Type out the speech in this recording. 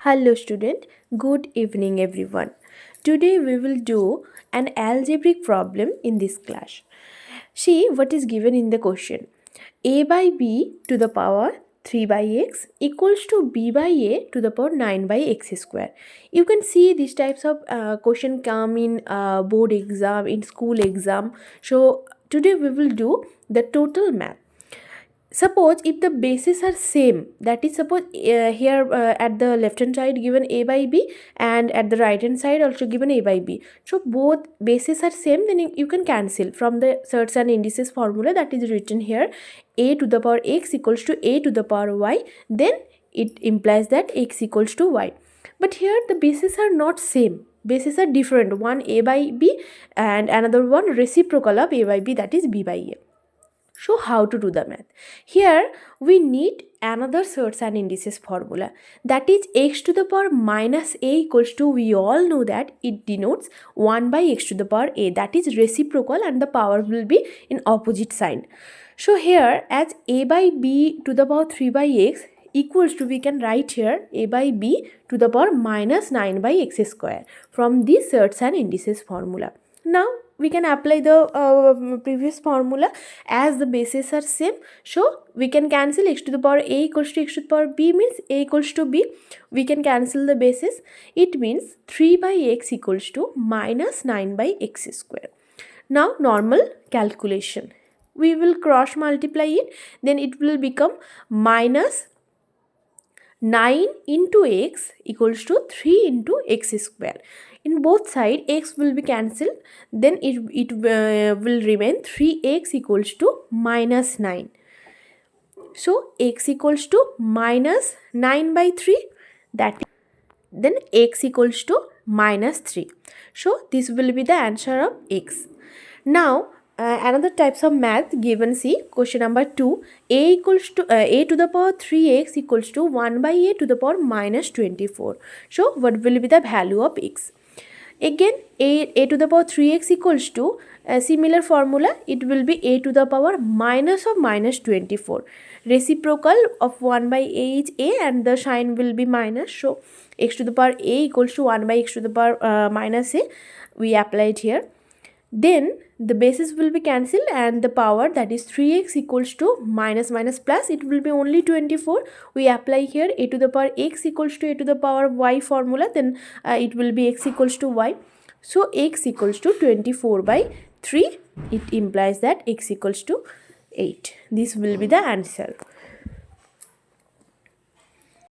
Hello student, good evening everyone. Today we will do an algebraic problem in this class. See what is given in the question. A by b to the power 3 by x equals to b by a to the power 9 by x square. You can see these types of question come in board exam, in school exam. So today we will do the total math. Suppose if the bases are same, that is suppose here at the left hand side given a by b and at the right hand side also given a by b. So both bases are same, then you can cancel from the surds and indices formula that is written here. A to the power x equals to a to the power y, then it implies that x equals to y. But here the bases are not same, bases are different, one a by b and another one reciprocal of a by b, that is b by a. So how to do the math? Here we need another surds and indices formula, that is x to the power minus a equals to, we all know that it denotes 1 by x to the power a, that is reciprocal and the power will be in opposite sign. So here as a by b to the power 3 by x equals to, we can write here a by b to the power minus 9 by x square from this surds and indices formula. Now we can apply the previous formula as the bases are same. So we can cancel x to the power a equals to x to the power b means a equals to b. We can cancel the bases. It means 3 by x equals to minus 9 by x square. Now normal calculation. We will cross multiply it. Then it will become minus 9 into x equals to 3 into x square. In both sides x will be cancelled, then it will remain 3x equals to minus 9. So x equals to minus 9 by 3, that is, then x equals to minus 3. So this will be the answer of x. Now another types of math given, see question number 2, a to the power 3x equals to 1 by a to the power minus 24. So what will be the value of x? Again a to the power 3x equals to a similar formula, it will be a to the power minus of minus 24. Reciprocal of 1 by a is a and the sign will be minus. So x to the power a equals to 1 by x to the power minus a, we applied here. Then the bases will be cancelled and the power, that is 3x equals to minus minus plus, it will be only 24. We apply here a to the power x equals to a to the power y formula, then it will be x equals to y. So x equals to 24 by 3, it implies that x equals to 8. This will be the answer.